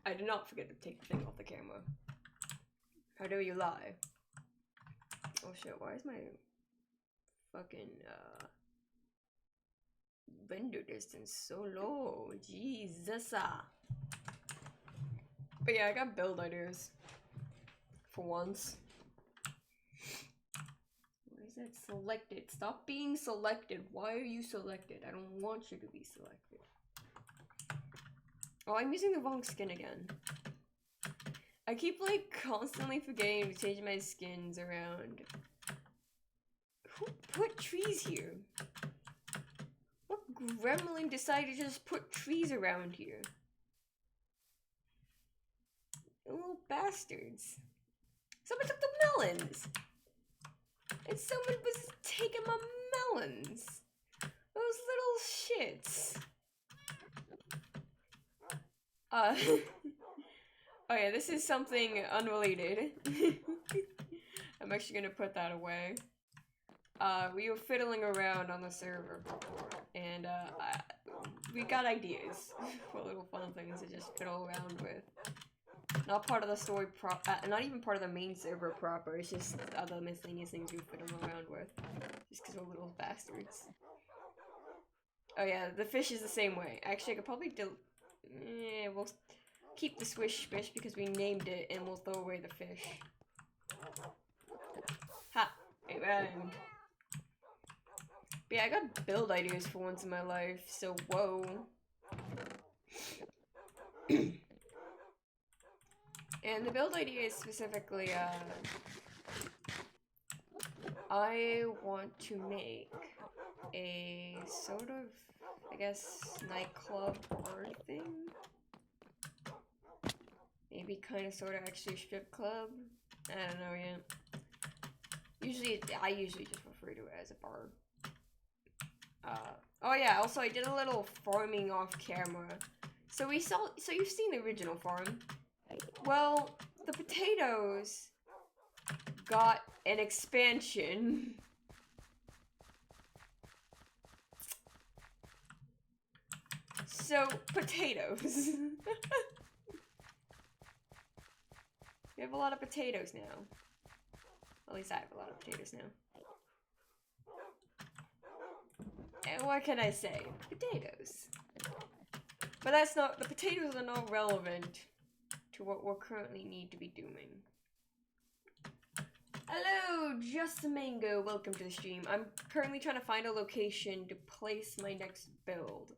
I did not forget to take the thing off the camera. How dare you lie? Oh shit, why is my fucking render distance so low? Jesus. But yeah, I got build ideas. For once. Why is that selected? Stop being selected. Why are you selected? I don't want you to be selected. Oh, I'm using the wrong skin again. I keep like constantly forgetting to change my skins around. Who put trees here? What gremlin decided to just put trees around here? Little bastards. Someone took the melons! And someone was taking my melons! Those little shits. Oh yeah, this is something unrelated. I'm actually gonna put that away. We were fiddling around on the server, and we got ideas for little fun things to just fiddle around with. Not part of the story not even part of the main server proper, it's just other miscellaneous things we fiddle around with. Just because we're little bastards. Oh yeah, the fish is the same way. Actually, I could probably we'll keep the swish fish because we named it, and we'll throw away the fish. Ha! It rhymed. But yeah, I got build ideas for once in my life, so whoa. And the build idea is specifically, I want to make a sort of, I guess, nightclub bar thing. Maybe kind of sort of actually strip club. I don't know yet. I usually just refer to it as a bar. Oh yeah, also I did a little farming off camera. So you've seen the original farm. Well, the potatoes got an expansion. So, potatoes. We have a lot of potatoes now. At least I have a lot of potatoes now. And what can I say? Potatoes. But the potatoes are not relevant to what we're currently need to be doing. Hello, Just a Mango, welcome to the stream. I'm currently trying to find a location to place my next build,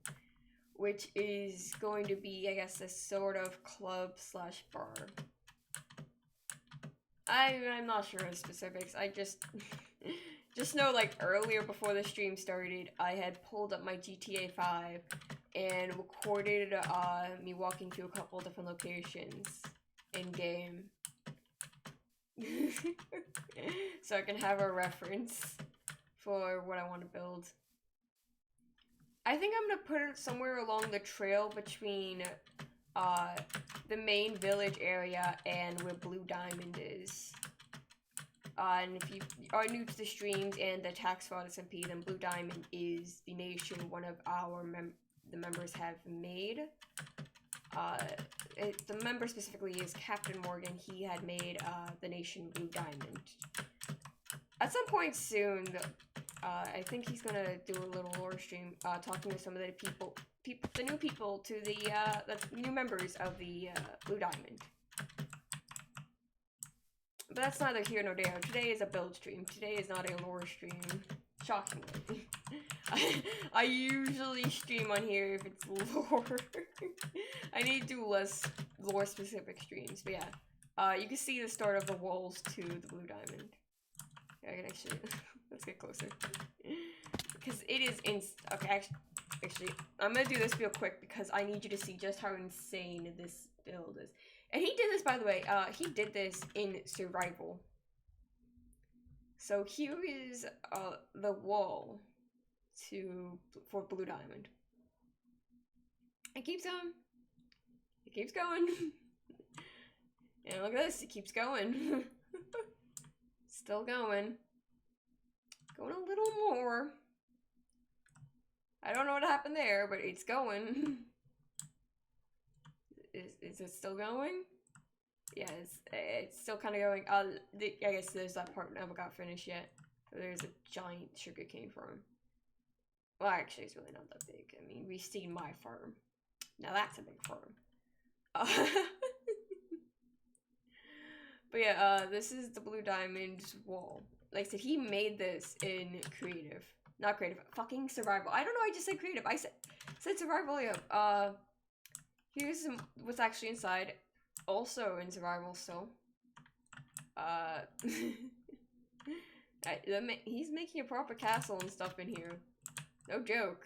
which is going to be, I guess, a sort of club slash bar. I'm not sure of the specifics. I just know, like, earlier before the stream started, I had pulled up my GTA 5 and recorded me walking to a couple different locations in game. So I can have a reference for what I want to build. I think I'm gonna put it somewhere along the trail between the main village area and where Blue Diamond is. And if you are new to the streams and the tax Fraud SMP, then Blue Diamond is the nation one of our the members have made. The member specifically is Captain Morgan. He had made the nation Blue Diamond. At some point soon, I think he's gonna do a little lore stream, talking to some of the the new people, to the new members of the Blue Diamond. But that's neither here nor there. Today is a build stream. Today is not a lore stream. Shockingly. I usually stream on here if it's lore. I need to do less lore specific streams, but yeah. You can see the start of the walls to the Blue Diamond. Yeah, I can actually, let's get closer. Because it is okay, actually, Actually, I'm gonna do this real quick because I need you to see just how insane this build is. And he did this, by the way, he did this in survival. So here is the wall for Blue Diamond. It keeps going. It keeps going. And look at this, it keeps going. Still going. Going a little more. I don't know what happened there, but it's going. Is it still going? Yeah, it's still kind of going. I guess there's that part never got finished yet. There's a giant sugarcane farm. Well, actually, it's really not that big. I mean, we've seen my farm. Now that's a big farm. But yeah, this is the Blue Diamond wall. Like I said, he made this in creative. Not creative, fucking survival. I don't know, I just said creative. I said survival, yeah. Here's what's actually inside. Also in survival still. He's making a proper castle and stuff in here. No joke.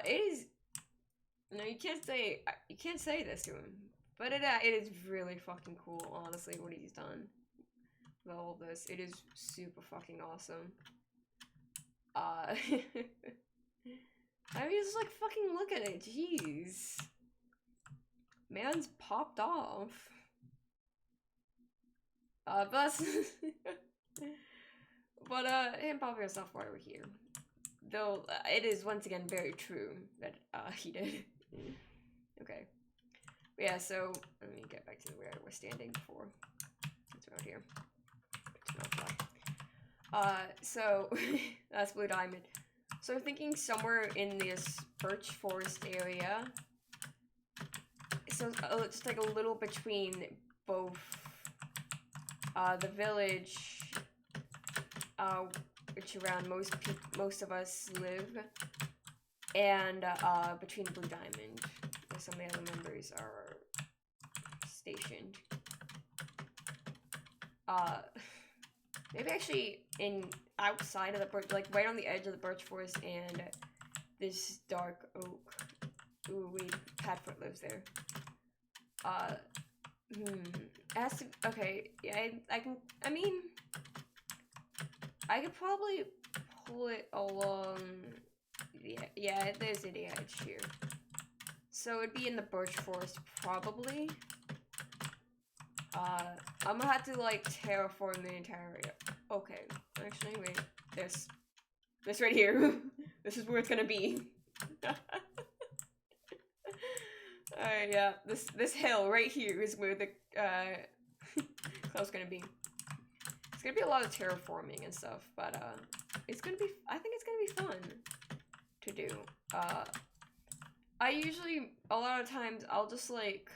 It is... No, you can't say this to him. But it is really fucking cool, honestly, what he's done with all of this. It is super fucking awesome. I mean, just like fucking look at it, jeez. Man's popped off. But him popping himself right over here. Though, it is once again very true that, he did. Okay. But yeah, so, let me get back to where we're standing before. It's around here. So, that's Blue Diamond. So we're thinking somewhere in this birch forest area. So, just like a little between both, the village, which around most of us live, and, between Blue Diamond, where some of the other members are stationed. Maybe actually outside of the birch, like right on the edge of the birch forest and this dark oak. Ooh, wait, Padfoot lives there. Okay, yeah, I could probably pull it along, yeah, there's the edge here. So it'd be in the birch forest, probably. I'm gonna have to, like, terraform the entire area. Okay, actually, wait, this right here. This is where it's gonna be. Alright, yeah, this hill right here is where the, cloud's gonna be. It's gonna be a lot of terraforming and stuff, but, I think it's gonna be fun to do. I usually, a lot of times, I'll just, like,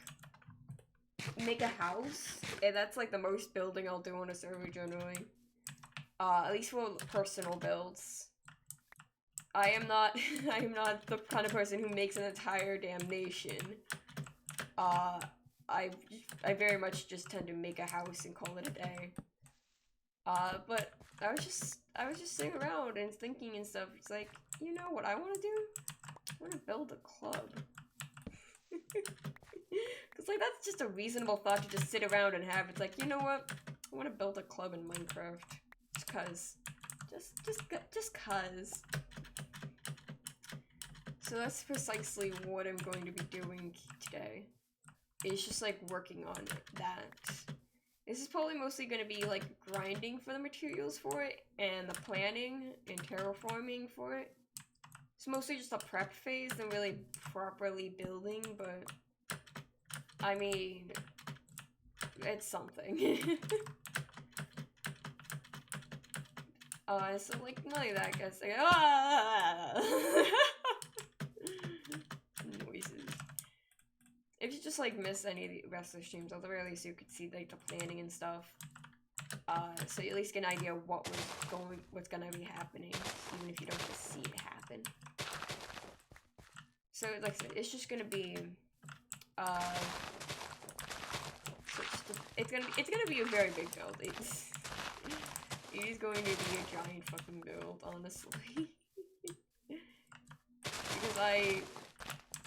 make a house, and that's like the most building I'll do on a server generally. At least for personal builds. I am not the kind of person who makes an entire damn nation. I very much just tend to make a house and call it a day. But I was just sitting around and thinking and stuff. It's like, you know what I want to do? I want to build a club. Because, like, that's just a reasonable thought to just sit around and have. It's like, you know what? I want to build a club in Minecraft. Just cuz. Just cuz. So that's precisely what I'm going to be doing today. It's just, like, working on that. This is probably mostly going to be, like, grinding for the materials for it, and the planning and terraforming for it. It's mostly just a prep phase than really properly building, but... I mean, it's something. So, like, not like that, I guess. Like, noises. If you just, like, miss any of the rest of the streams, at the very least you could see, like, the planning and stuff. So you at least get an idea of what's gonna be happening, even if you don't just see it happen. So, like I said, it's just gonna be, it's gonna be a very big build. It is going to be a giant fucking build, honestly. because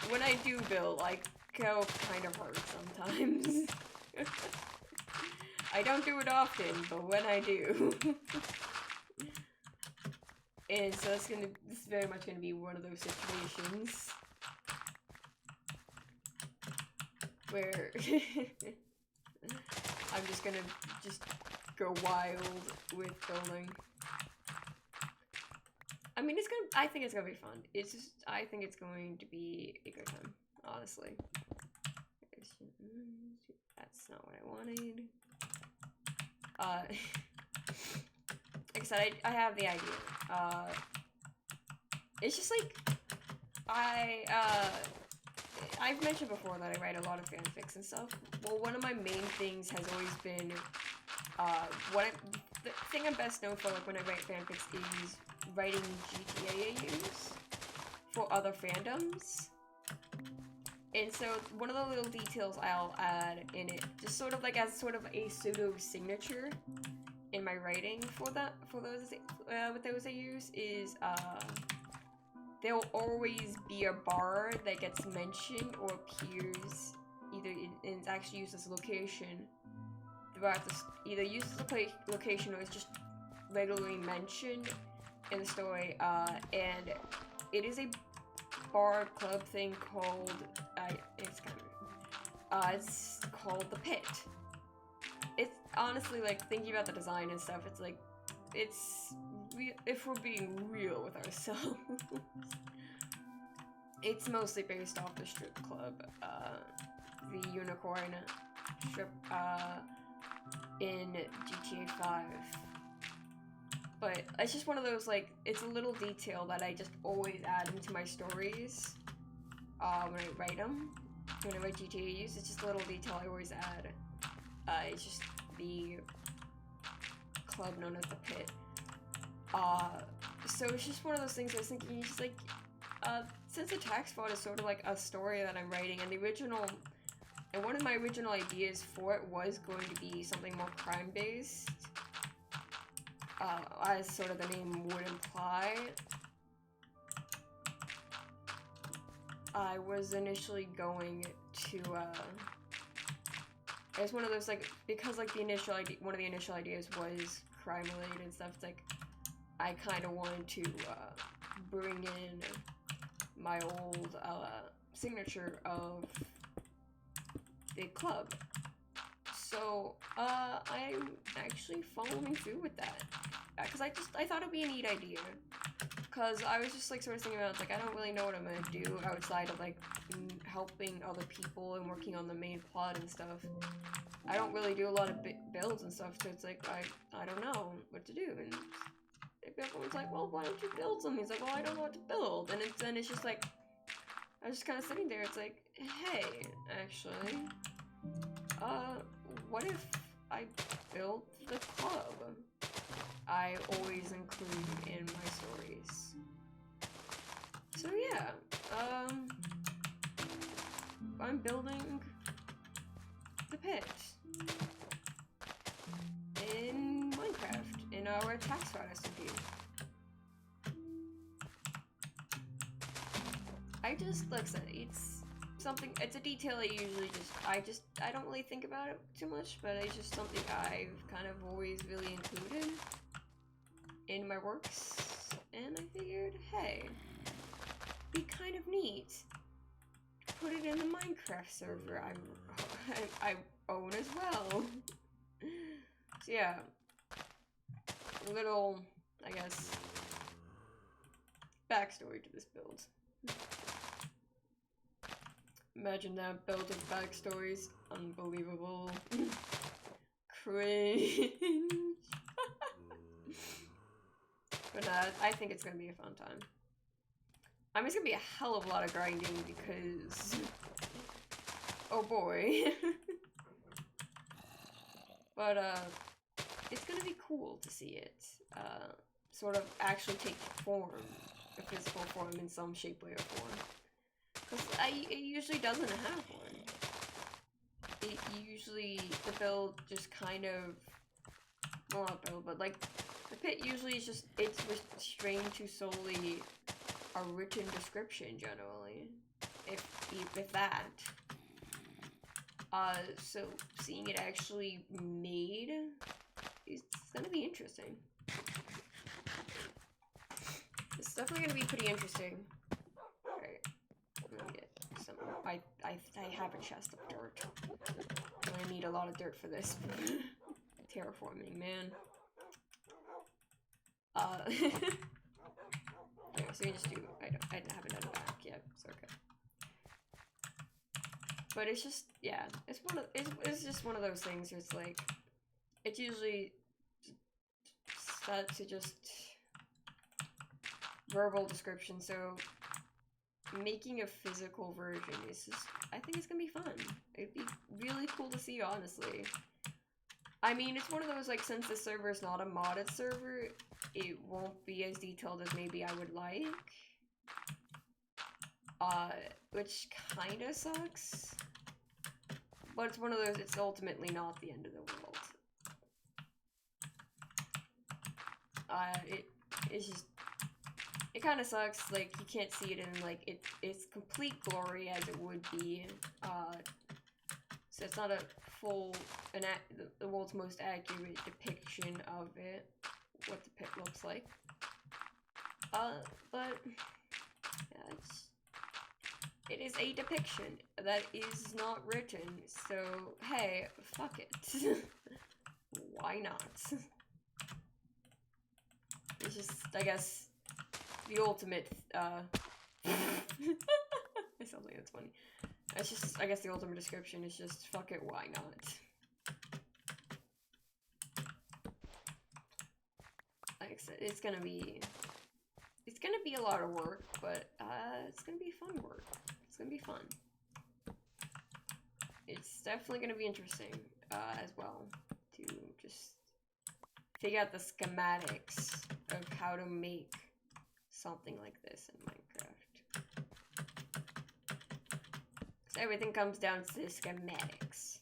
when I do build, I go kind of hard sometimes. I don't do it often, but when I do. And so this is very much gonna be one of those situations where I'm just gonna go wild with building. I mean, I think it's gonna be fun. I think it's going to be a good time, honestly. That's not what I wanted. Like I said, I have the idea. It's just like, I've mentioned before that I write a lot of fanfics and stuff. Well, one of my main things has always been, the thing I'm best known for, like, when I write fanfics is writing GTA AUs for other fandoms. And so, one of the little details I'll add in it, just sort of like as sort of a pseudo signature in my writing with those AUs is, there'll always be a bar that gets mentioned or appears either and it's actually used as a location throughout this, either used as a location or it's just regularly mentioned in the story, and it is a bar club thing called, it's called the Pit. It's honestly, like, thinking about the design and stuff, it's like, if we're being real with ourselves, it's mostly based off the strip club, the Unicorn strip, in GTA 5. But it's just one of those, like, it's a little detail that I just always add into my stories, when I write them. When I write GTAs, it's just a little detail I always add. It's just the club known as the Pit. So it's just one of those things I was thinking, just like, since the tax fraud is sort of like a story that I'm writing, and one of my original ideas for it was going to be something more crime-based, as sort of the name would imply. I was initially going to, it was one of those, like, because, like, one of the initial ideas was crime-related and stuff, it's like, I kind of wanted to, bring in my old, signature of the club. So, I'm actually following through with that. Because I thought it'd be a neat idea. Because I was just, like, sort of thinking about, like, I don't really know what I'm gonna do outside of, like, helping other people and working on the main plot and stuff. I don't really do a lot of builds and stuff, so it's like, I don't know what to do. And everyone's like, well, why don't you build something? He's like, well, I don't know what to build. And then it's just like, I was just kind of sitting there, it's like, hey, actually, what if I built the club I always include in my stories? So yeah, I'm building the Pit in Minecraft, in our tax fraud SMP. Like I said, it's a detail I usually I don't really think about it too much, but it's just something I've kind of always really included in my works, and I figured, hey, it'd be kind of neat to put it in the Minecraft server I own as well. So yeah, a little, I guess, backstory to this build. Imagine that build of backstories. Unbelievable. Cringe. But I think it's gonna be a fun time. I mean, it's gonna be a hell of a lot of grinding because, oh boy. But it's gonna be cool to see it sort of actually take form, a physical form in some shape, way, or form. Because it usually doesn't have one. It usually, the build just kind of, well, not build, but like, the Pit usually is just, it's restrained to solely a written description generally, if that. So seeing it actually made is gonna be interesting. It's definitely gonna be pretty interesting. Alright, I'm gonna get some. I have a chest of dirt. I'm gonna need a lot of dirt for this. Terraforming, man. Okay, so you just do. I haven't done it back yet. It's okay. But it's just, yeah, it's just one of those things where it's like, it's usually set to just verbal description, so making a physical version is just, I think it's gonna be fun. It'd be really cool to see, honestly. I mean, it's one of those, like, since the server is not a modded server, it won't be as detailed as maybe I would like. Which kinda sucks. But it's one of those, it's ultimately not the end of the world. It's just, it kinda sucks, like, you can't see it in, like, its complete glory as it would be. So it's not a full, the world's most accurate depiction of it, what the pit looks like. But, yeah, it is a depiction that is not written, so hey, fuck it. Why not? It's just, I guess, the ultimate, I still think that's funny. It's just, I guess the ultimate description is just, fuck it, why not? Like I said, it's gonna be a lot of work, but, it's gonna be fun work. It's gonna be fun. It's definitely gonna be interesting, as well, to just figure out the schematics of how to make something like this in Minecraft. So everything comes down to the schematics.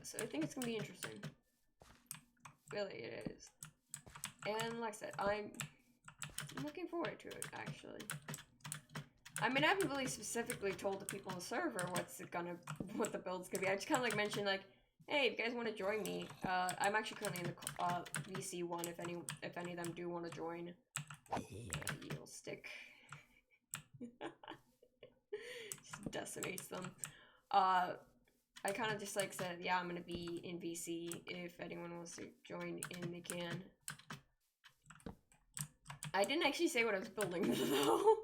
So I think it's gonna be interesting. Really, it is. And like I said, I'm looking forward to it, actually. I mean, I haven't really specifically told the people on the server what the build's gonna be. I just kind of like mentioned, like, hey, if you guys want to join me, I'm actually currently in the VC one. If any of them do want to join, you'll stick. Just decimates them. I kind of just like said, yeah, I'm gonna be in VC. If anyone wants to join in, they can. I didn't actually say what I was building though.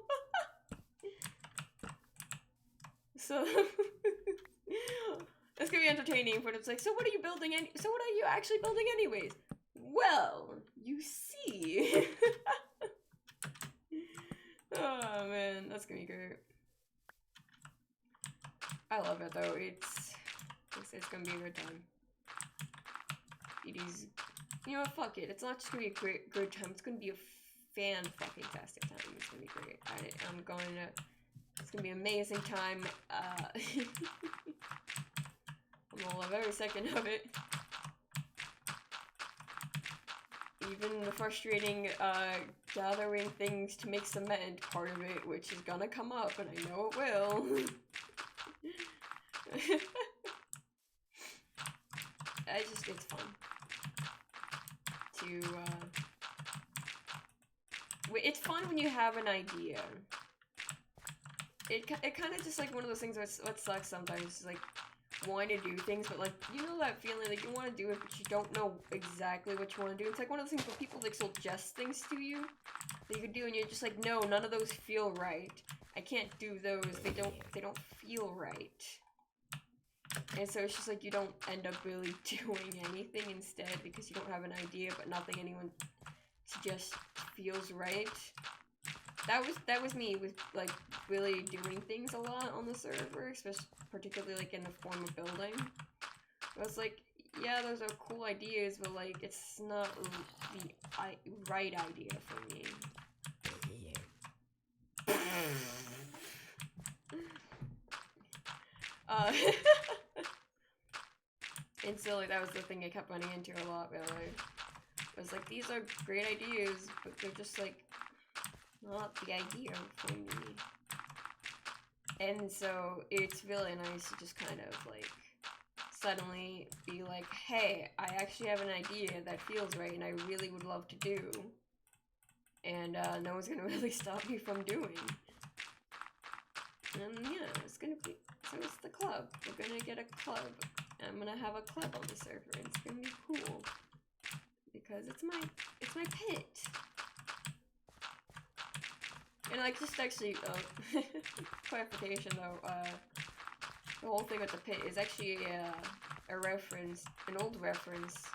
So it's gonna be entertaining, but it's like, so what are you building? So what are you actually building anyways? Well, you see. Oh man, that's gonna be great. I love it though. It's gonna be a good time. It is. You know what? Fuck it. It's not just gonna be a good time. It's gonna be a fan-fucking-tastic time. It's gonna be great. I'm going to. It's gonna be an amazing time. I'm gonna love every second of it. Even the frustrating gathering things to make cement part of it, which is gonna come up, and I know it will. It's fun to it's fun when you have an idea. It kind of just like one of those things where what sucks sometimes is like wanting to do things, but like, you know that feeling like you want to do it, but you don't know exactly what you want to do. It's like one of those things where people like suggest things to you that you could do, and you're just like, no, none of those feel right. I can't do those. They don't feel right. And so it's just like you don't end up really doing anything instead because you don't have an idea, but nothing anyone suggests feels right. That was me with like really doing things a lot on the server, especially particularly like in the form of building. I was like, yeah, those are cool ideas, but like it's not the right idea for me. And so like that was the thing I kept running into a lot, where like, I was like, these are great ideas, but they're just like, not the idea for me. And so it's really nice to just kind of like suddenly be like, hey, I actually have an idea that feels right and I really would love to do. And no one's gonna really stop me from doing. And yeah, it's gonna be, so it's the club. We're gonna get a club. I'm gonna have a club on the server and it's gonna be cool. Because it's my pit. And like just actually clarification though, the whole thing with the pit is actually a reference, an old reference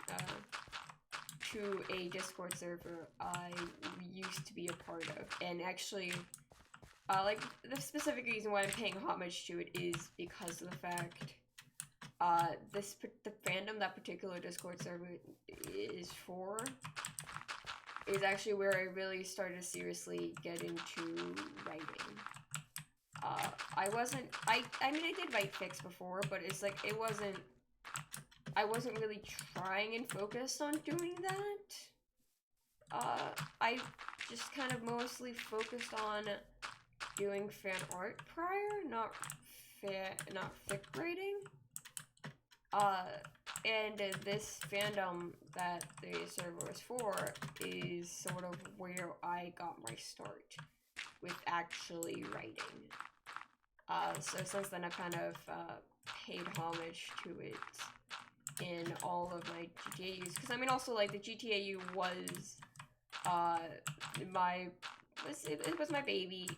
to a Discord server I used to be a part of, and actually like the specific reason why I'm paying homage to it is because of the fact the fandom that particular Discord server is for is actually where I really started to seriously get into writing. I mean I did write fics before, but it's like I wasn't really trying and focused on doing that. I just kind of mostly focused on doing fan art prior, not fic writing. And this fandom that the server is for is sort of where I got my start with actually writing. So since then I've kind of paid homage to it in all of my GTAUs, because I mean also like the GTAU was it was my baby,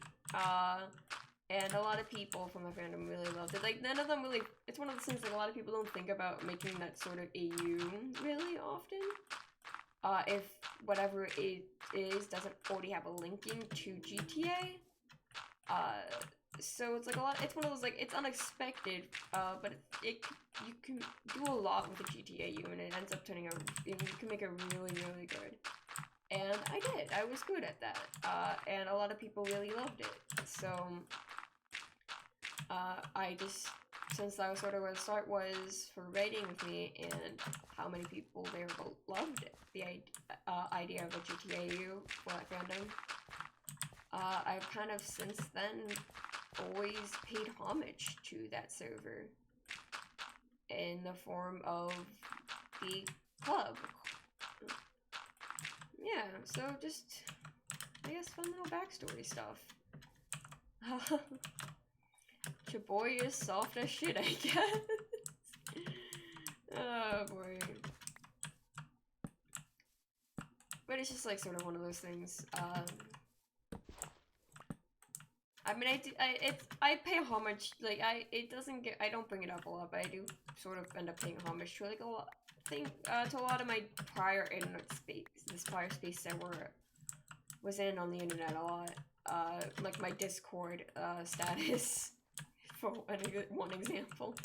and a lot of people from the fandom really loved it. Like none of them really, it's one of those things like a lot of people don't think about making that sort of AU really often, if whatever it is doesn't already have a linking to GTA. So it's like a lot, it's one of those like, it's unexpected, but you can do a lot with the GTAU and it ends up turning out, you can make it really, really good. And I did, I was good at that, and a lot of people really loved it. So, I just, since that was sort of where the start was for writing with me and how many people there loved it, the idea of a GTAU for that fandom, I've kind of since then always paid homage to that server in the form of the club. Yeah, so just, I guess, fun little backstory stuff. Your boy is soft as shit, I guess. Oh boy. But it's just like sort of one of those things. I mean, I pay homage, like, I don't bring it up a lot, but I do sort of end up paying homage to, like, a lot, to a lot of my prior internet space, this prior space I was in on the internet a lot, like my Discord, status, for one example.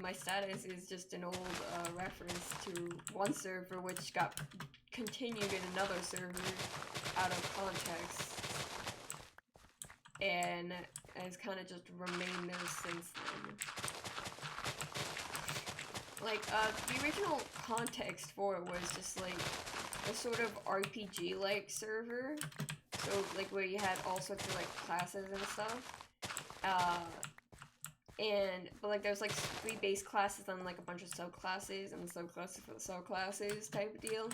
My status is just an old, reference to one server which got continued in another server out of context. And has kind of just remained there since then. Like, the original context for it was just, like, a sort of RPG-like server. So, like, where you had all sorts of, like, classes and stuff. But, like, there's, like, 3 base classes and, like, a bunch of subclasses, and subclasses for the subclasses type of deal.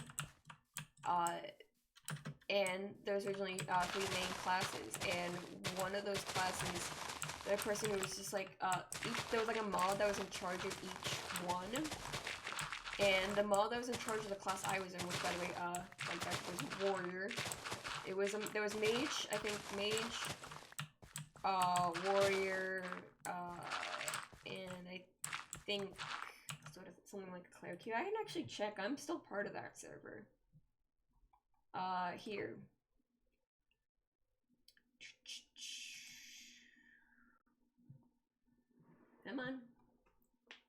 And there was originally 3 main classes, and one of those classes, the person who was just like, there was like a mod that was in charge of each one, and the mod that was in charge of the class I was in, which by the way, like that was Warrior. It was, there was Mage, I think, Mage, Warrior, and I think sort of something like a Cleric. I can actually check, I'm still part of that server. Here. Come on.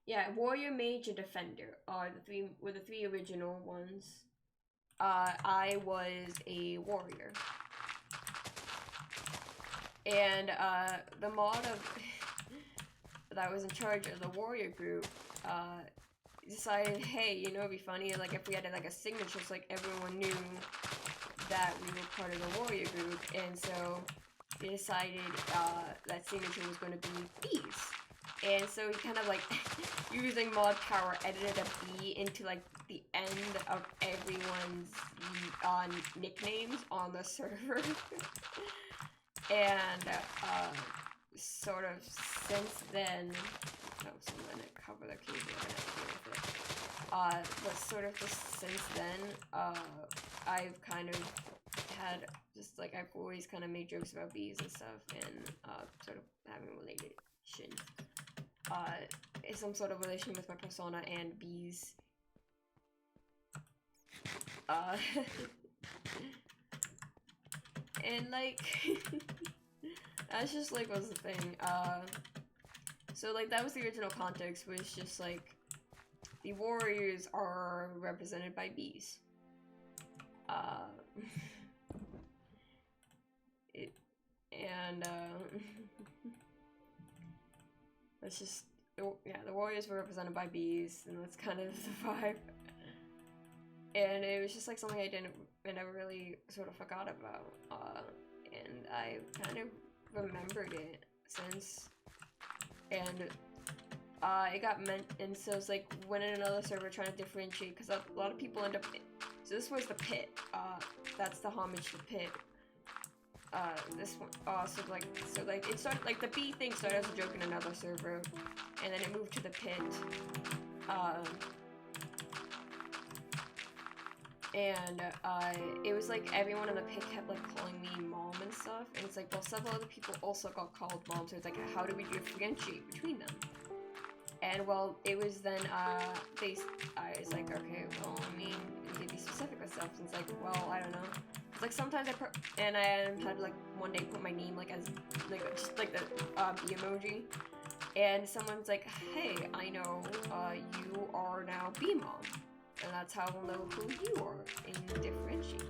Yeah, Warrior, Mage, and Defender are the three original ones. I was a Warrior. And, the mod of that was in charge of the Warrior group, decided, hey, you know, it'd be funny, like, if we had, like, a signature, so, like, everyone knew that we were part of the warrior group, and so we decided that signature was going to be bees. And so we kind of like, using mod power, edited a bee into like the end of everyone's nicknames on the server. And sort of since then, no, so I'm gonna cover the cable and deal with it. But sort of just since then, I've kind of had just like, I've always kind of made jokes about bees and stuff, and sort of having a relation, some sort of relation with my persona and bees. And like, that's just like was the thing. So like that was the original context, was just like the warriors are represented by bees. That's just, yeah, the warriors were represented by bees, and that's kind of the vibe. And it was just like something I never really sort of forgot about, and I kind of remembered it since, and it got meant, and so it's like when in another server trying to differentiate, because a lot of people end up, so this was the pit, that's the homage to pit. This one, so like it started, like the bee thing started as a joke in another server, and then it moved to the pit, and it was like everyone in the pit kept like calling me mom and stuff, and it's like, well, several other people also got called mom, so it's like, how do we differentiate between them? And well, it was then I was like, okay, well, I mean, we need to be specific with stuff, and it's like, well, I don't know. It's like sometimes I had like one day put my name like as like just like the bee emoji, and someone's like, hey, I know you are now bee mom. And that's how we'll know who you are and differentiate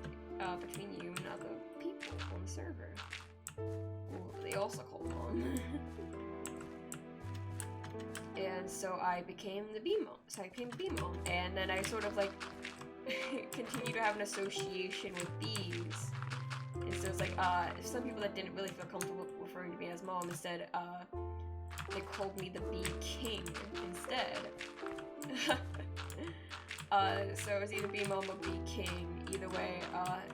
between you and other people on the server. Who they also call mom. And so I became the bee mom. And then I sort of like continue to have an association with bees. And so it's like some people that didn't really feel comfortable referring to me as mom, instead they called me the bee king instead. So it was either bee mom or bee king. Either way,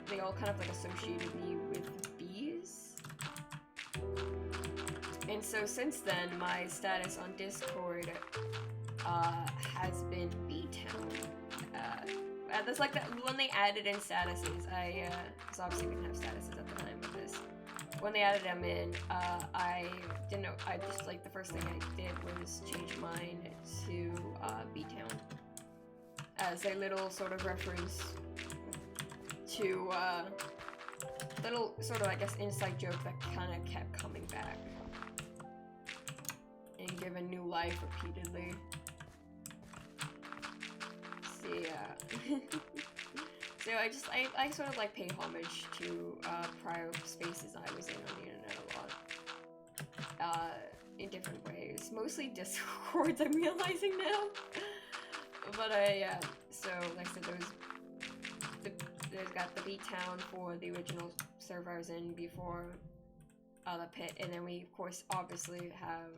they all kind of like associated me with bees. And so since then, my status on Discord has been B-Town. That's like that when they added in statuses. Because obviously we didn't have statuses at the time of this. When they added them in, I didn't know. I just like the first thing I did was change mine to B-Town. As a little sort of reference to little sort of, I guess, inside joke that kind of kept coming back and given new life repeatedly. So yeah. So I sort of like pay homage to prior spaces I was in on the internet a lot. In different ways. Mostly Discords, I'm realizing now. But so like I said, there's got the B-Town for the original server I was in before the pit, and then we of course obviously have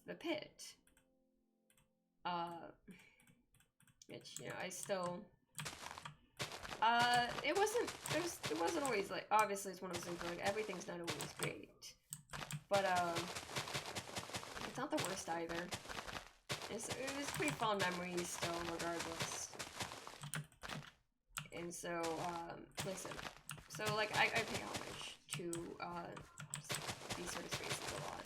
the pit. Which, you know, I still it wasn't always like, obviously it's one of those things where like everything's not always great. But it's not the worst either. It was pretty fond memories still, regardless. And so, like I said, so like I pay homage to these sort of spaces a lot.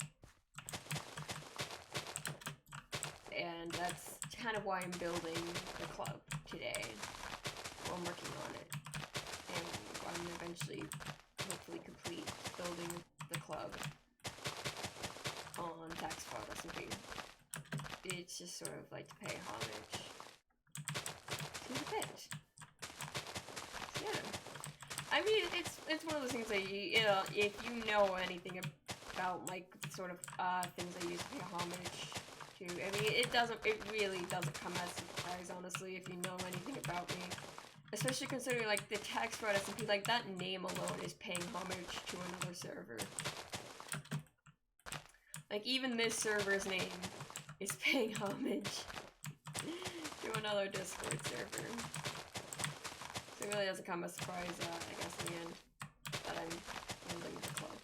And that's kind of why I'm building the club today. Well, I'm working on it. And I'm eventually, hopefully, complete building the club on Fraud SMP. It's just sort of like to pay homage to the pit. So, yeah. I mean, it's one of those things that you know, if you know anything about like sort of things I use to pay homage to, I mean, it really doesn't come as a surprise, honestly, if you know anything about me. Especially considering, like, the tax fraud SMP, like, that name alone is paying homage to another server. Like, even this server's name is paying homage to another Discord server. So it really doesn't come as a surprise, I guess, in the end, that I'm building the club.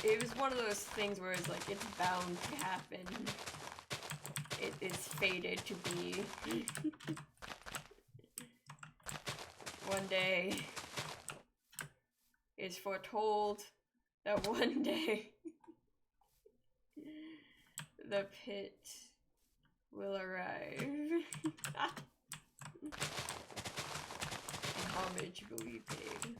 It was one of those things where it's like, it's bound to happen. It's fated to be. One day, it's foretold that one day the pit will arrive and homage will be paid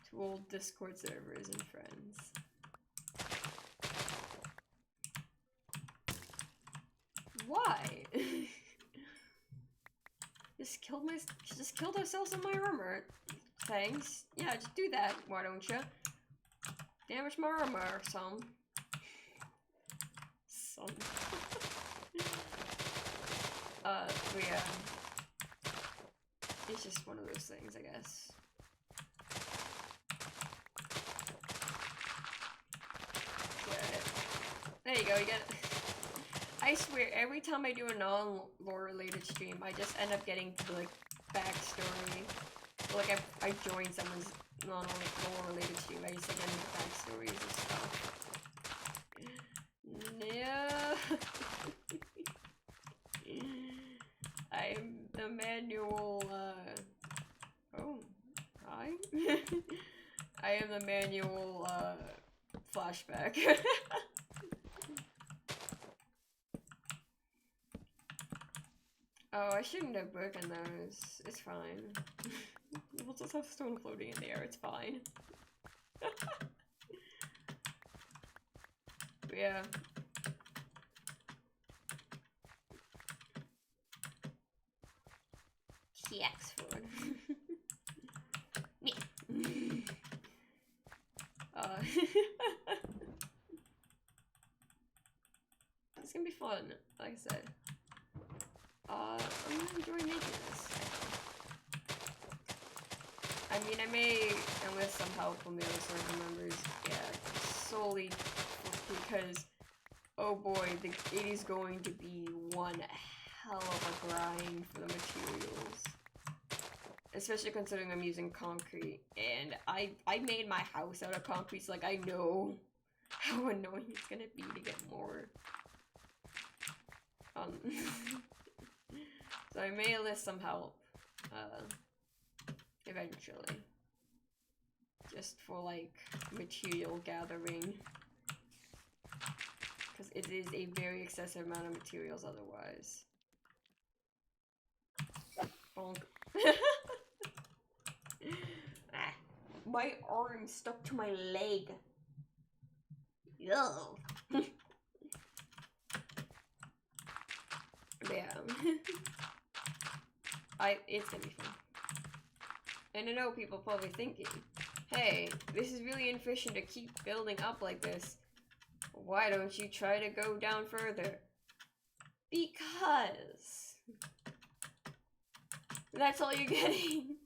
to old Discord servers and friends. Why? Just killed ourselves in my armor. Thanks. Yeah, just do that. Why don't you? Damage my armor or some. But yeah. It's just one of those things, I guess. There you go, you get it. I swear, every time I do a non-lore related stream, I just end up getting to, like, backstory. Like, I join someone's non-lore related stream, I just, like, get into backstories and stuff. Yeah. I'm the manual, oh, hi? I am the manual, flashback. Oh, I shouldn't have broken those. It's fine. We'll just have stone floating in the air, it's fine. Yeah. Keks food. Me. It's gonna be fun, like I said. I'm gonna enjoy making this. I mean, I may enlist some help from the other server members, yeah, solely because, oh boy, it is going to be one hell of a grind for the materials. Especially considering I'm using concrete, and I made my house out of concrete, so like, I know how annoying it's gonna be to get more. So I may enlist some help, eventually. Just for, like, material gathering. Because it is a very excessive amount of materials otherwise. Bonk. Ah, my arm stuck to my leg. Yo. Yeah. It's gonna be fun. And I know people probably thinking, hey, this is really inefficient to keep building up like this. Why don't you try to go down further? Because that's all you're getting.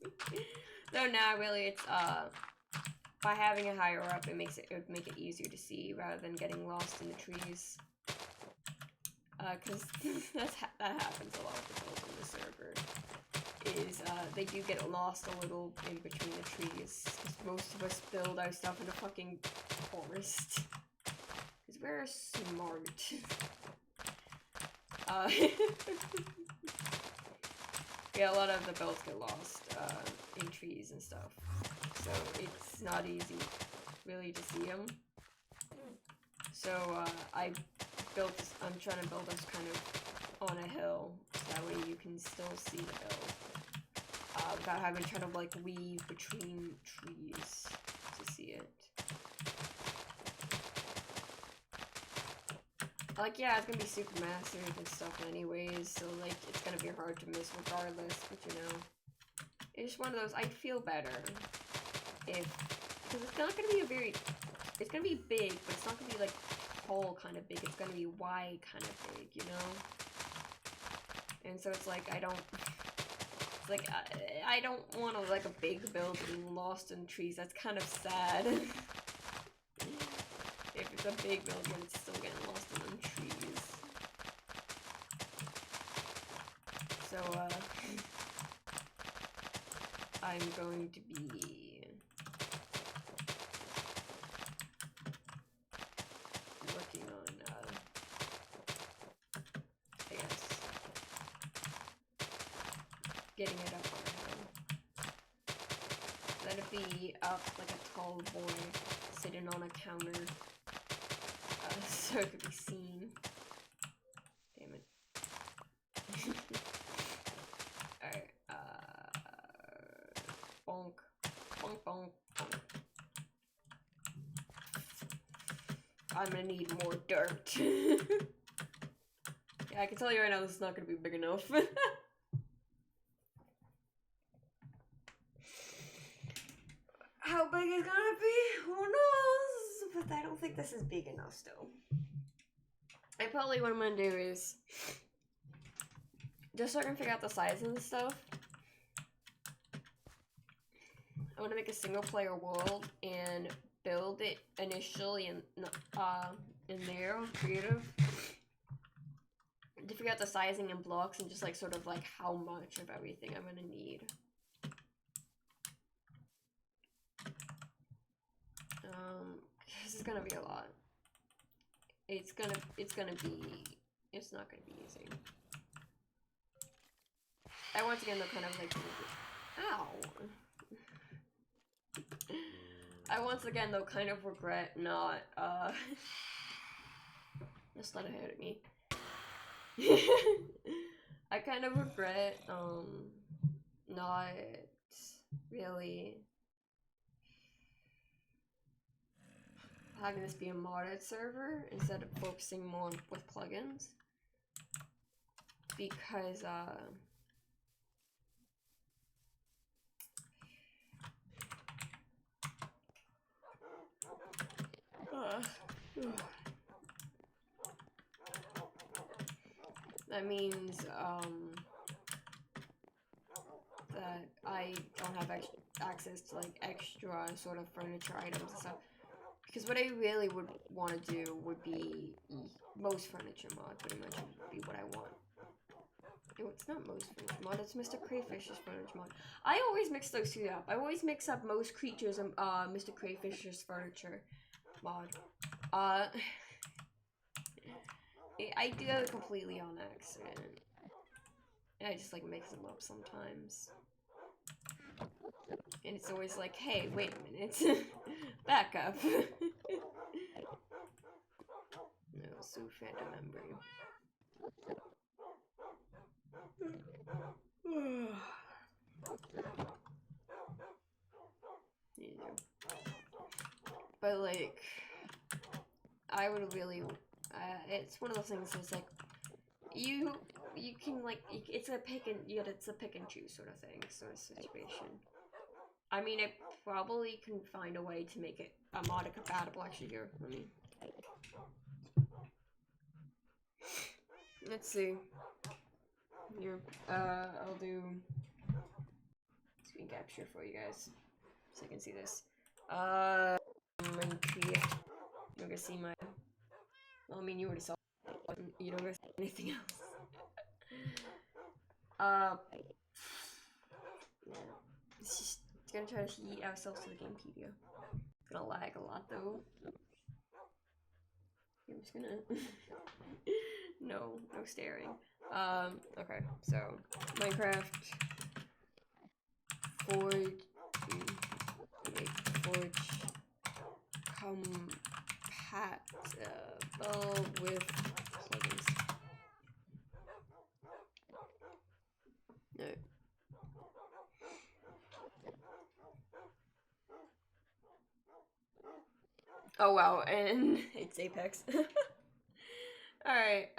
No, nah, really, it's by having it higher up, it would make it easier to see rather than getting lost in the trees. Because that happens a lot with the builds on the server. Is they do get lost a little in between the trees. Because most of us build our stuff in a fucking forest. Because we're smart. Yeah, a lot of the builds get lost in trees and stuff. So it's not easy really to see them. So I'm trying to build us kind of on a hill, so that way you can still see the build. Without having to try to like weave between trees to see it. Like, yeah, it's gonna be super massive and stuff anyways, so like it's gonna be hard to miss regardless, but you know. It's just one of those, I'd feel better if, because it's not gonna be it's gonna be big, but it's not gonna be like tall kind of big, it's gonna be wide kind of big, you know? And so it's like, I don't want to, like, a big build being lost in trees. That's kind of sad. If it's a big build, but it's still getting lost in them trees. So, I'm going to be working on, I guess, getting it up on a hill. Let it be up like a tall boy sitting on a counter, so it could be seen. Damn it. Alright, bonk, bonk, bonk, bonk. I'm gonna need more dirt. Yeah, I can tell you right now this is not gonna be big enough. How big it's gonna be? Who knows? But I don't think this is big enough still. And probably what I'm gonna do is, just so I can figure out the size and stuff, I want to make a single player world and build it initially in there on creative to figure out the sizing and blocks and just like sort of like how much of everything I'm gonna need. This is gonna be a lot. It's not gonna be easy. I once again though kind of like, ow. I once again though kind of regret not just let it hit me. I kind of regret not really having this be a modded server instead of focusing more with plugins, because that means that I don't have access to like extra sort of furniture items and stuff. Because what I really would want to do would be most furniture mod, pretty much would be what I want. No, it's not most furniture mod, it's Mr. Crayfish's furniture mod. I always mix those two up. I always mix up most creatures and Mr. Crayfish's furniture mod. I do that completely on accident. And I just like mix them up sometimes. And it's always like, hey, wait a minute. Back up. No, so phantom memory. Yeah. But like, I would really, it's one of those things that's like, you can like, it's a pick and choose sort of thing, sort of situation. I mean, I probably can find a way to make it mod compatible. Actually, here, let's see. Here, I'll do screen capture for you guys, so you can see this. You're gonna see my. Well, I mean, you already saw. You don't gonna see anything else. Yeah. It's gonna try to yeet ourselves to the Gamepedia. It's gonna lag a lot though. I'm just gonna no staring. Okay, so Minecraft Forge compatible with plugins. No. Oh wow, and it's Apex. Alright,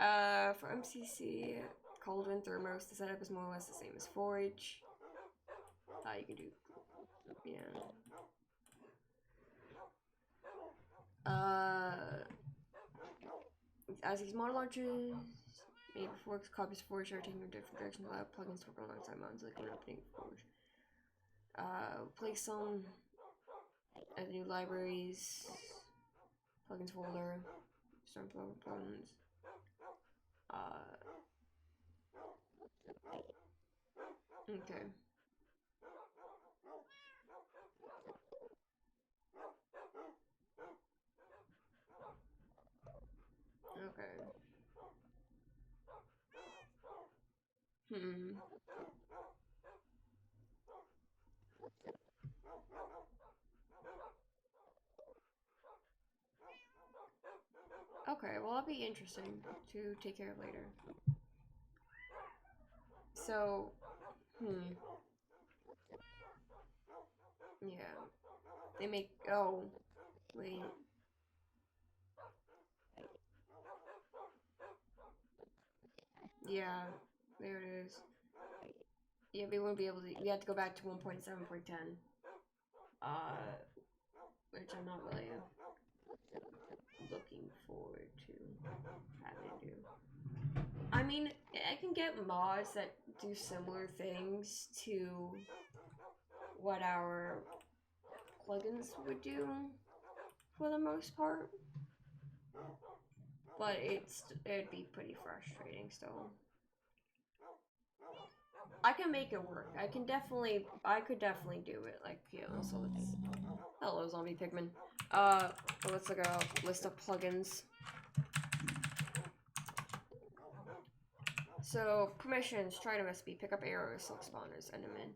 for MCC, Cauldron, Thermos, the setup is more or less the same as Forge. You can do, yeah. As these model launchers, Maybe Forge, copies of Forge are taking a different direction. Allow plugins to work alongside mods like when opening Forge. Place some add new libraries, plugins folder, start plugins. Okay. Okay. Okay, well, that'll be interesting to take care of later. So, yeah. They make, oh, wait. Yeah, there it is. Yeah, we wouldn't be able to, we have to go back to 1.7.10. Which I'm not really looking forward to having to do. I mean, I can get mods that do similar things to what our plugins would do for the most part, but it'd be pretty frustrating still. I can make it work. I could definitely do it. Like, yeah, that's all the things. Hello, zombie pigman. Let's look at a list of plugins. So, permissions, try to recipe, pick up arrows, silk spawners, enderman,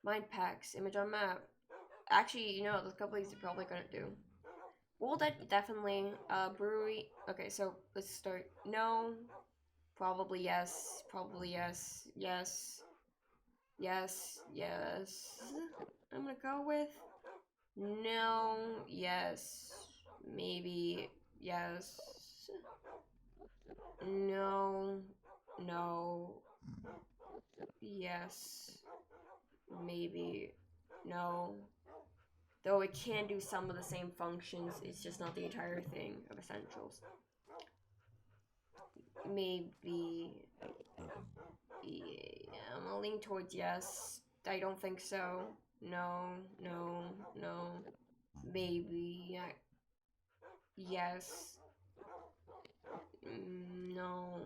mind packs, image on map. Actually, you know, there's a couple of these you're probably gonna do. Well, that definitely, brewery. Okay, so let's start. No, probably yes, yes. I'm gonna go with no, yes, maybe, yes, no, yes, maybe, no. Though it can do some of the same functions, it's just not the entire thing of essentials. Maybe, yeah, I'm gonna lean towards yes. I don't think so. No. Maybe, yes. No.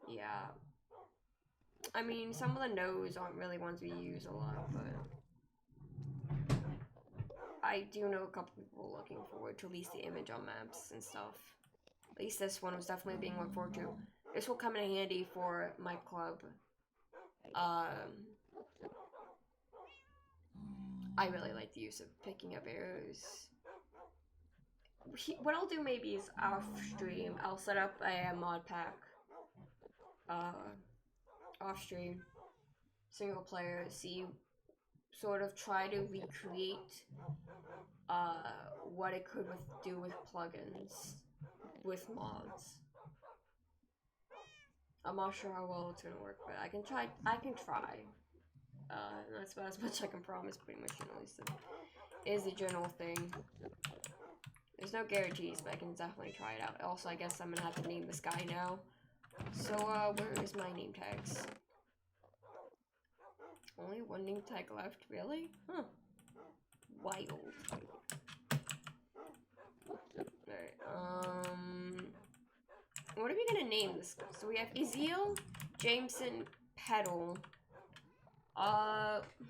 Yeah. I mean, some of the no's aren't really ones we use a lot, but I do know a couple people looking forward to at least the image on maps and stuff. At least this one was definitely being looked forward to. This will come in handy for my club. I really like the use of picking up arrows. What I'll do maybe is off stream, I'll set up a mod pack. Off stream, single player, see, sort of try to recreate what it could do with plugins, with mods. I'm not sure how well it's gonna work, but I can try. That's about as much I can promise, pretty much, at least it is the general thing. There's no guarantees, but I can definitely try it out. Also, I guess I'm gonna have to name this guy now. So, where is my name tags? Only one name tag left, really? Huh. Wild. Alright, what are we gonna name this? So we have Ezeal, Jameson, Petal.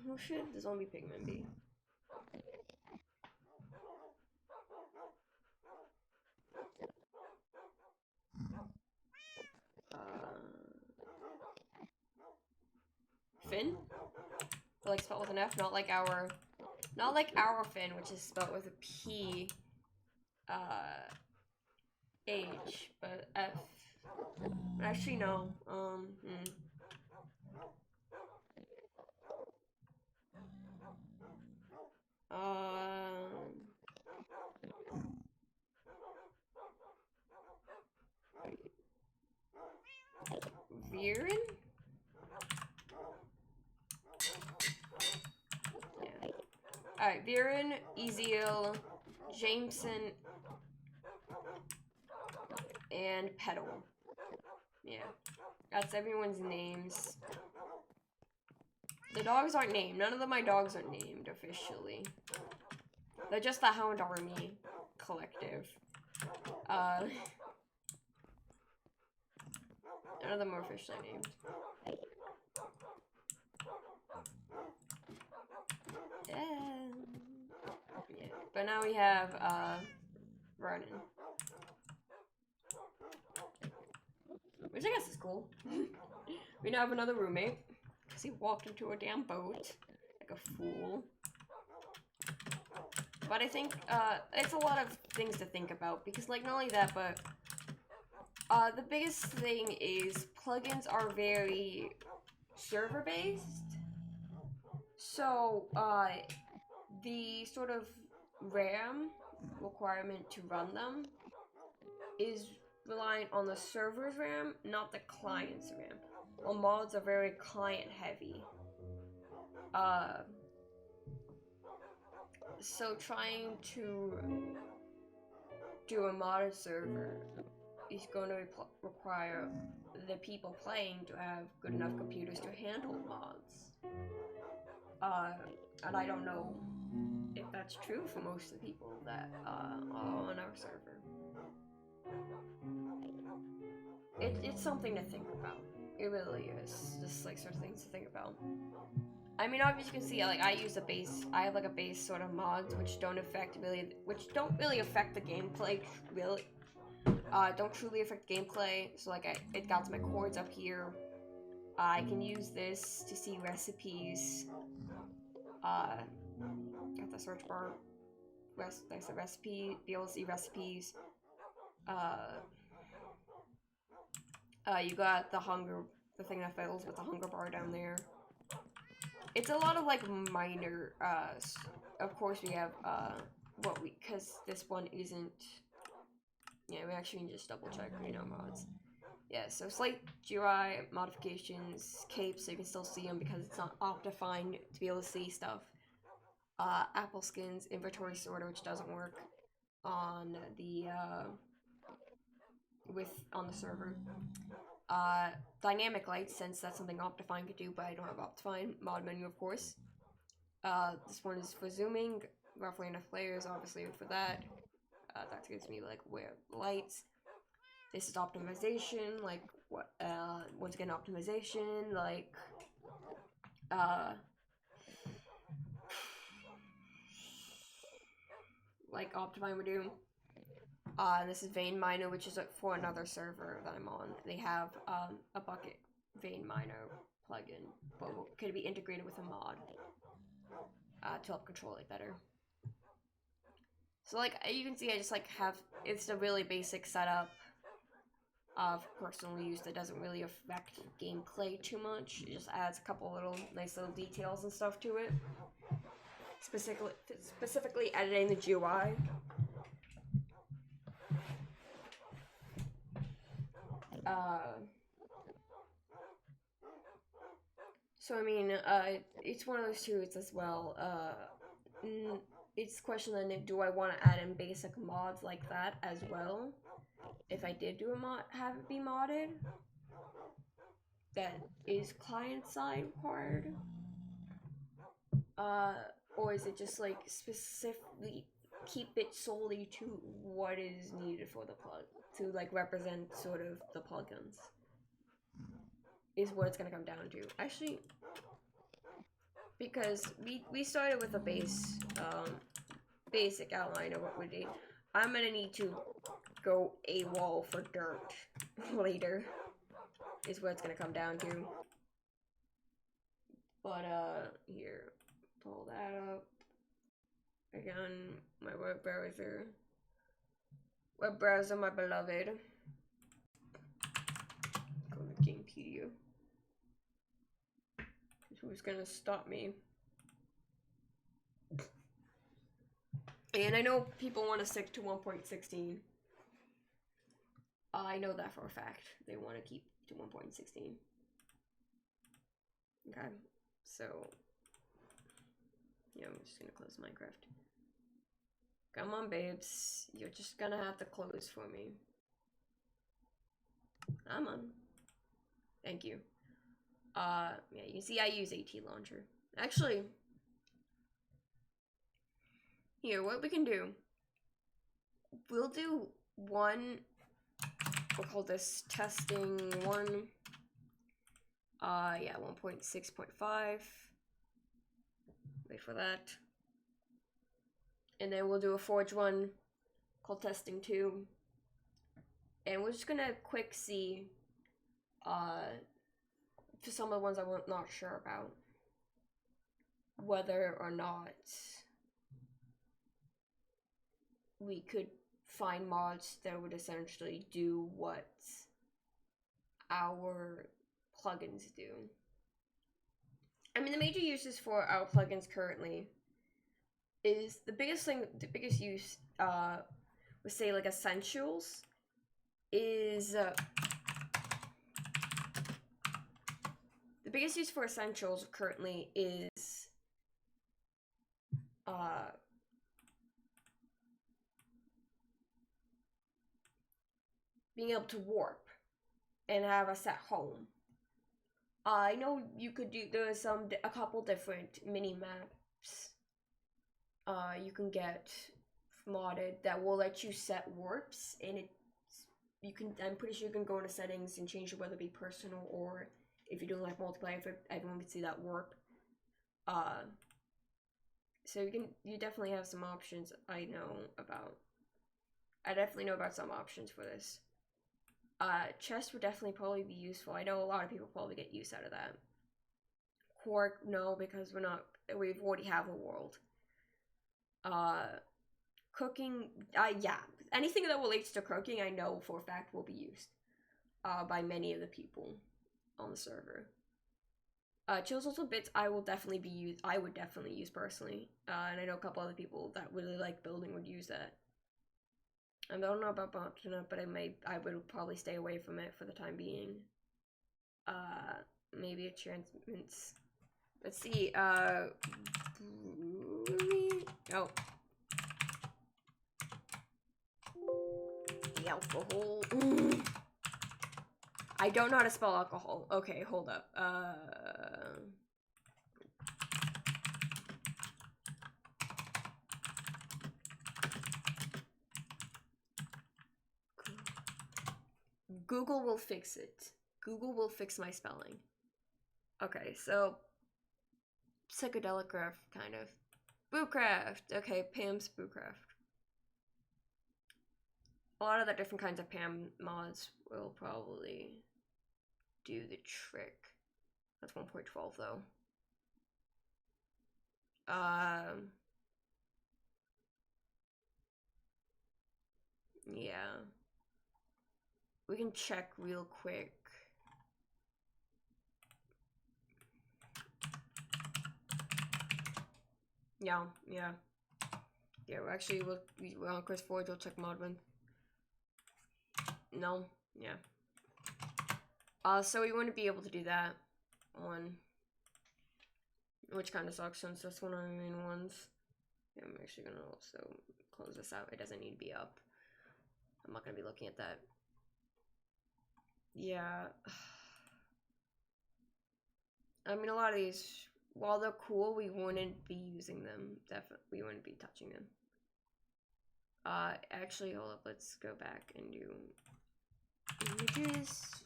Who should the zombie pigman be? Finn? Like spelled with an F, not like our Finn, which is spelled with a P, H, but F. Actually, no. Viren? Yeah. Alright, Viren, Ezeal, Jameson. and Petal. Yeah, that's everyone's names. The dogs aren't named. None of my dogs are named officially. They're just the Hound Army collective. None of them are officially named. Yeah, but now we have Vernon, which I guess is cool. We now have another roommate because he walked into a damn boat like a fool. But I think it's a lot of things to think about because, like, not only that, but the biggest thing is plugins are very server based. So the sort of RAM requirement to run them is reliant on the server's RAM, not the client's RAM. Well, mods are very client heavy. So trying to do a modded server is going to require the people playing to have good enough computers to handle mods. And I don't know if that's true for most of the people that are on our server. It's something to think about. It really is. Just like sort of things to think about. I mean, obviously you can see, like, I use a base. I have like a base sort of mods which don't really affect the gameplay. Really, don't truly affect gameplay. So like, it got my chords up here. I can use this to see recipes. At the search bar. There's a recipe. Be able to see recipes. You got the thing that fills with the hunger bar down there. It's a lot of like minor, of course we have, cause this one isn't, yeah, we actually can just double check, mods. Yeah, so slight GUI modifications, capes, so you can still see them because it's not optified to be able to see stuff. Apple skins, inventory sorter, which doesn't work on the, on the server. Dynamic lights, since that's something Optifine could do, but I don't have Optifine. Mod menu, of course. This one is for zooming, roughly enough layers, obviously for that. That gives me, like, where lights. This is optimization, like, once again, optimization, like, Optifine would do. This is Vein Miner, which is for another server that I'm on. They have a bucket Vein Miner plugin, but could be integrated with a mod to help control it better. So like you can see, I just like it's a really basic setup of personal use that doesn't really affect gameplay too much. It just adds a couple nice little details and stuff to it. Specifically editing the GUI. So I mean, it's one of those two. It's as well. It's a question then: do I want to add in basic mods like that as well? If I did do a mod, have it be modded, that is client side required. Or is it just like specifically keep it solely to what is needed for the plug to like represent sort of the plugins? Is what it's gonna come down to. Actually, because we started with a basic outline of what we need. I'm gonna need to go AWOL for dirt later. Is what it's gonna come down to. But here, pull that up. Again, my web browser. Web browser, my beloved. Go to Gamepedia. Who's gonna stop me? And I know people want to stick to 1.16. I know that for a fact. They want to keep to 1.16. Okay, so yeah, I'm just gonna close Minecraft. Come on, babes. You're just gonna have to close for me. I'm on. Thank you. Yeah, you can see I use AT Launcher. Actually, here, what we can do, we'll do one, we'll call this testing 1, yeah, 1.6.5, wait for that, and then we'll do a Forge 1 called testing 2, and we're just gonna quick see, for some of the ones I'm not sure about, whether or not we could find mods that would essentially do what our plugins do. I mean, the major uses for our plugins currently is the biggest use, would say like essentials, is the biggest use for essentials currently is being able to warp and have a set home. I know you could do, there's a couple different mini maps you can get modded that will let you set warps, and I'm pretty sure you can go into settings and change it, whether it be personal or if you're doing like multiplayer, if everyone can see that warp. So you definitely have some options. I definitely know about some options for this. Chest would definitely probably be useful. I know a lot of people probably get use out of that. Quark, no, because we already have a world. Cooking, yeah, anything that relates to cooking, I know for a fact will be used, by many of the people on the server. Chisels bits, I would definitely use personally, and I know a couple other people that really like building would use that. I don't know about botching it, but I would probably stay away from it for the time being. Maybe a transmits. Let's see, oh. The alcohol. I don't know how to spell alcohol. Okay, hold up. Google will fix it. Google will fix my spelling. Okay, so psychedelic craft, kind of. Boocraft. Okay, Pam's Boocraft. A lot of the different kinds of Pam mods will probably do the trick. That's 1.12 though. Yeah. We can check real quick. Yeah. Actually, we're on Chris Forge, we'll check Modwin. No, yeah. So we wouldn't be able to do that one, which kind of sucks since that's one of the main ones. Yeah, I'm actually gonna also close this out. It doesn't need to be up. I'm not gonna be looking at that. Yeah. I mean, a lot of these, while they're cool, we wouldn't be using them. Definitely, we wouldn't be touching them. Actually, hold up. Let's go back and do images.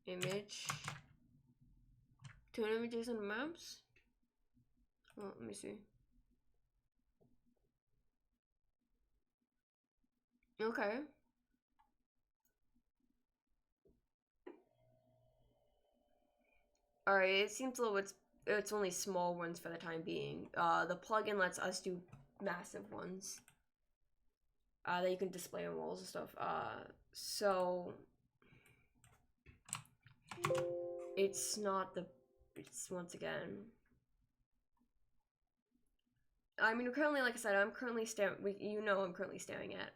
Image. 2 images and maps. Well, let me see. Okay. Alright, it seems a little it's only small ones for the time being. The plugin lets us do massive ones. That you can display on walls and stuff. So it's once again. I mean, currently, like I said, I'm currently I'm currently staring at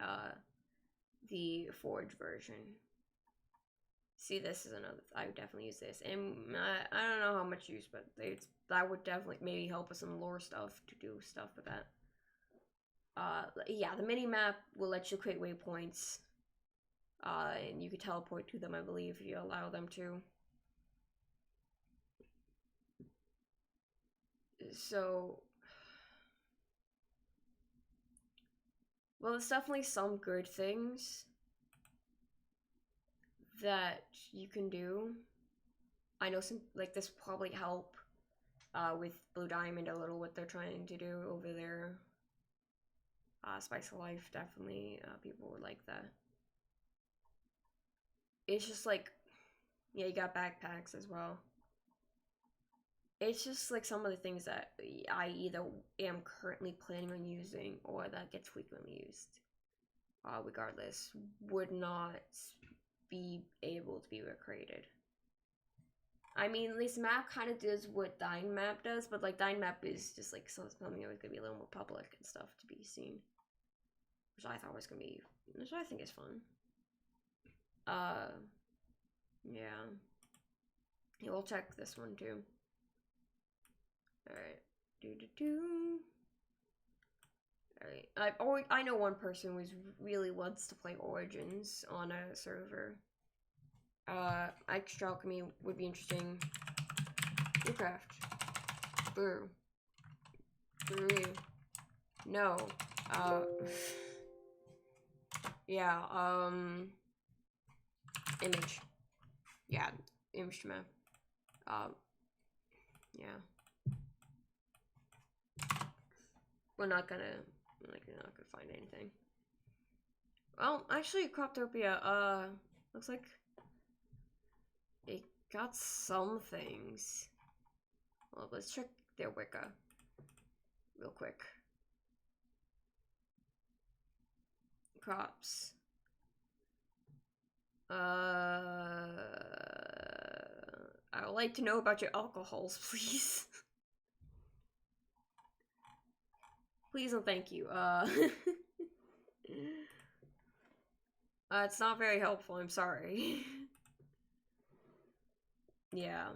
the Forge version. See, this is another. I would definitely use this, and I don't know how much use, but that would definitely maybe help us in lore stuff to do stuff with that. Yeah, the mini map will let you create waypoints. and you could teleport to them, I believe, if you allow them to. So, well, there's definitely some good things that you can do. I know some, like, this will probably help with Blue Diamond a little, what they're trying to do over there. Spice of Life, definitely, people would like that. It's just like, yeah, you got backpacks as well. It's just like some of the things that I either am currently planning on using or that gets frequently used. Regardless, would not be able to be recreated. I mean, this map kind of does what Dying Map does, but like Dying Map is just like something that was gonna be a little more public and stuff to be seen, which I thought was gonna be, which I think is fun. Yeah. We'll check this one too. Alright. Alright. I know one person who really wants to play Origins on a server. Extra Alchemy would be interesting. Woodcraft. Boo. Brewery. No. Yeah, image. Yeah, image to map. Yeah. We're not gonna find anything. Well, actually, Croptopia, looks like it got some things. Well, let's check their Wicca real quick. Crops. I would like to know about your alcohols, please. Please and thank you. It's not very helpful, I'm sorry. Yeah.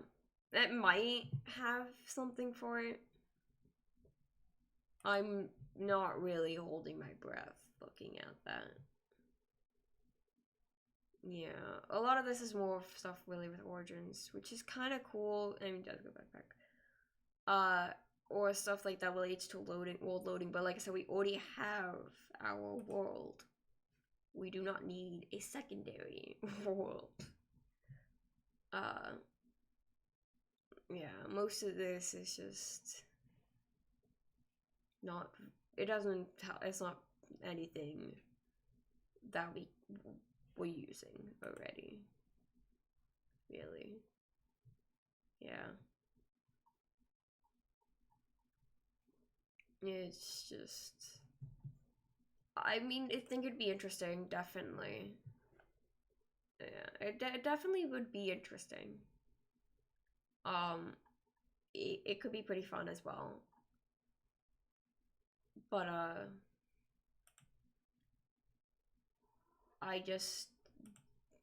It might have something for it. I'm not really holding my breath looking at that. Yeah, a lot of this is more stuff really with Origins, which is kind of cool. I mean, does go back. Or stuff like that relates to world loading. But like I said, we already have our world. We do not need a secondary world. Yeah, most of this is just not. It's not anything that we're using already. Really. Yeah. It's just, I mean, I think it'd be interesting, definitely. Yeah, it definitely would be interesting. It could be pretty fun as well. But, I just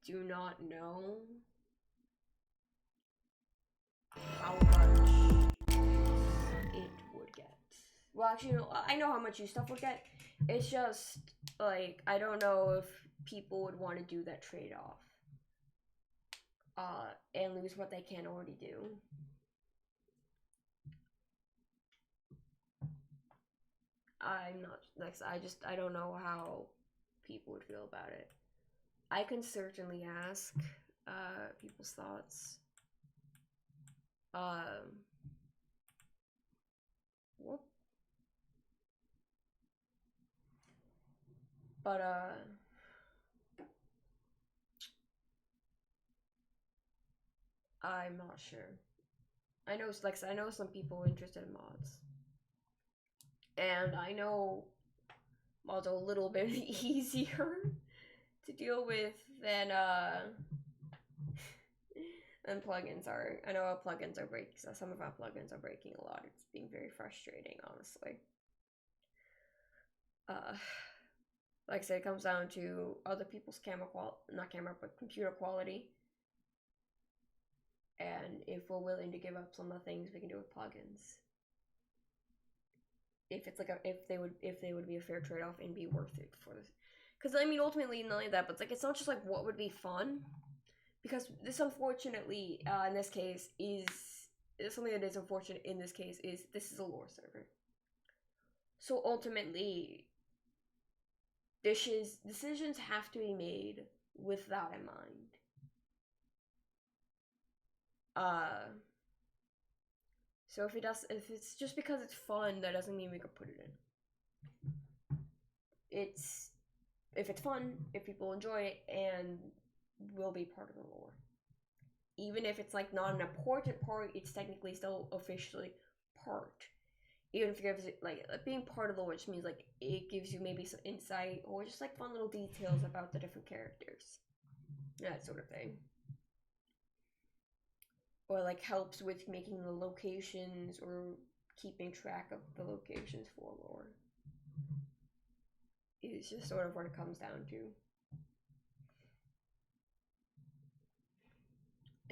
do not know how much it would get. Well, actually, no, I know how much you stuff would get. It's just, like, I don't know if people would want to do that trade-off. And lose what they can already do. I'm not, like, I don't know how people would feel about it. I can certainly ask, people's thoughts. Whoop. But, I'm not sure. I know, like, I know some people interested in mods. And I know mods are a little bit easier to deal with than plugins are. I know our plugins are breaking, so some of our plugins are breaking a lot. It's being very frustrating, honestly. Like I said, it comes down to other people's computer quality. And if we're willing to give up some of the things we can do with plugins. If it's like if they would be a fair trade-off and be worth it for this. Because, I mean, ultimately, not only that, but it's not just what would be fun. Because this, unfortunately, in this case, is something that is unfortunate in this case is this is a lore server. So ultimately, decisions have to be made with that in mind. So if it's just because it's fun, that doesn't mean we could put it in. If it's fun, if people enjoy it, and will be part of the lore. Even if it's not an important part, it's technically still officially part. Even if it gives it being part of the lore just means it gives you maybe some insight or just fun little details about the different characters. That sort of thing. Or helps with making the locations or keeping track of the locations for lore. It's just sort of what it comes down to.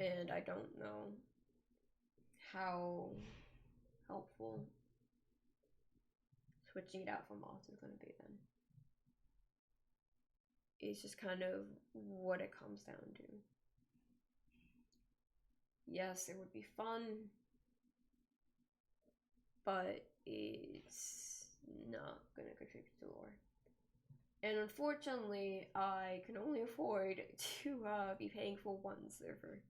And I don't know how helpful switching it out for mods is going to be then. It's just kind of what it comes down to. Yes, it would be fun, but it's not going to contribute to lore. And unfortunately, I can only afford to be paying for one server.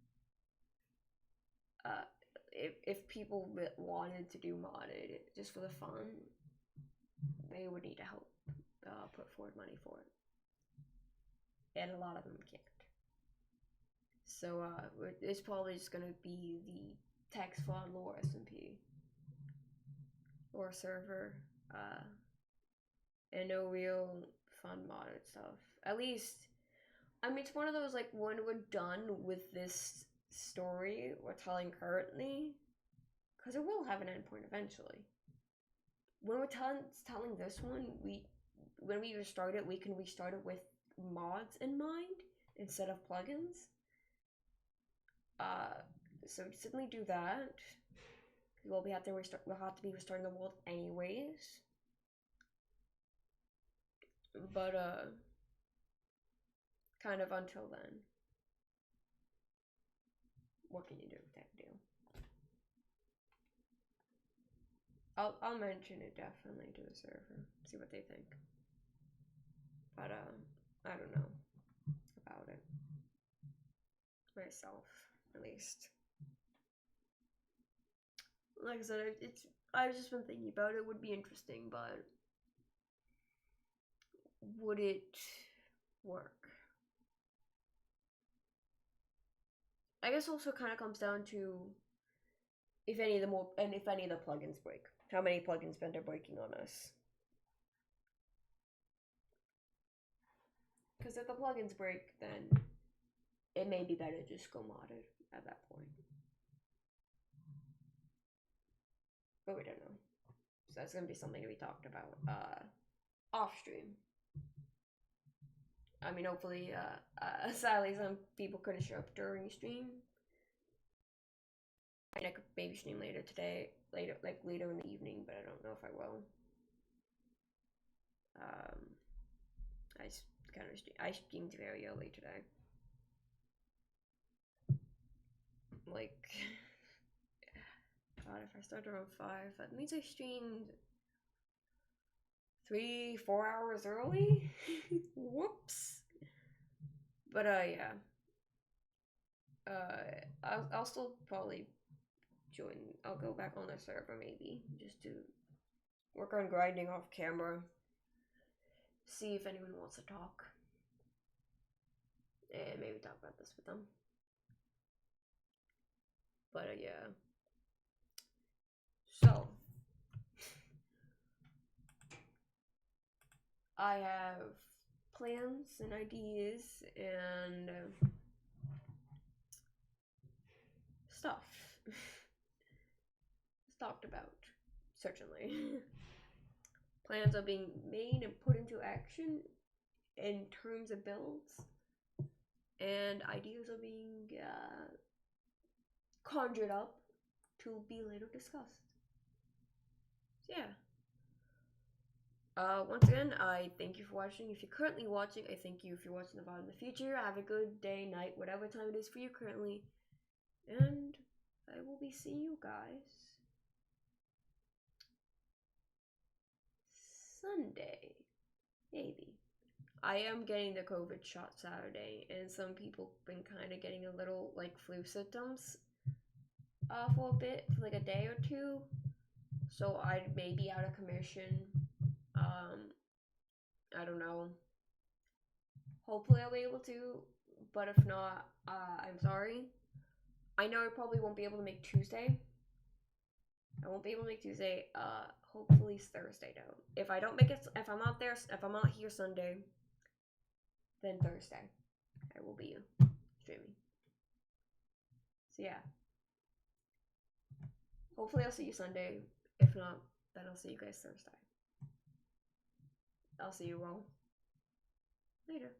If people wanted to do modded just for the fun, they would need to help put forward money for it. And a lot of them can't. So it's probably just going to be the text font lore SMP lore server. And no real fun modded stuff. At least, I mean, it's one of those when we're done with this story we're telling currently, because it will have an endpoint eventually. When we're telling this one, when we restart it, we can restart it with mods in mind instead of plugins. So certainly do that. We'll have to be restarting the world anyways. But kind of until then, what can you do with that deal? I'll mention it definitely to the server, see what they think. But I don't know about it myself, at least. Like I said, I've just been thinking about it. It would be interesting, but would it work? I guess also kind of comes down to if any of the plugins break. How many plugins been breaking on us? Because if the plugins break, then it may be better to just go modded at that point. But we don't know. So that's going to be something to be talked about off stream. I mean, hopefully, sadly, some people couldn't show up during stream. I could maybe stream later today, later in the evening, but I don't know if I will. I streamed very early today. God, if I started around 5, that means I streamed 3-4 hours early. Whoops. But yeah. I'll still probably join. I'll go back on the server maybe just to work on grinding off camera. See if anyone wants to talk. And maybe talk about this with them. But yeah. So I have plans and ideas and stuff talked about, certainly. Plans are being made and put into action in terms of builds, and ideas are being conjured up to be later discussed. So yeah. Once again, I thank you for watching. If you're currently watching, I thank you if you're watching the VOD in the future. Have a good day, night, whatever time it is for you currently. And I will be seeing you guys Sunday. Maybe. I am getting the COVID shot Saturday, and some people been kind of getting a little, like, flu symptoms for a bit, for like a day or two. So I may be out of commission. I don't know. Hopefully I'll be able to, but if not, I'm sorry. I know I probably won't be able to make Tuesday. I won't be able to make Tuesday. Hopefully it's Thursday though. If I don't make it, if I'm not here Sunday, then Thursday I will be streaming. So yeah. Hopefully I'll see you Sunday. If not, then I'll see you guys Thursday. I'll see you all later.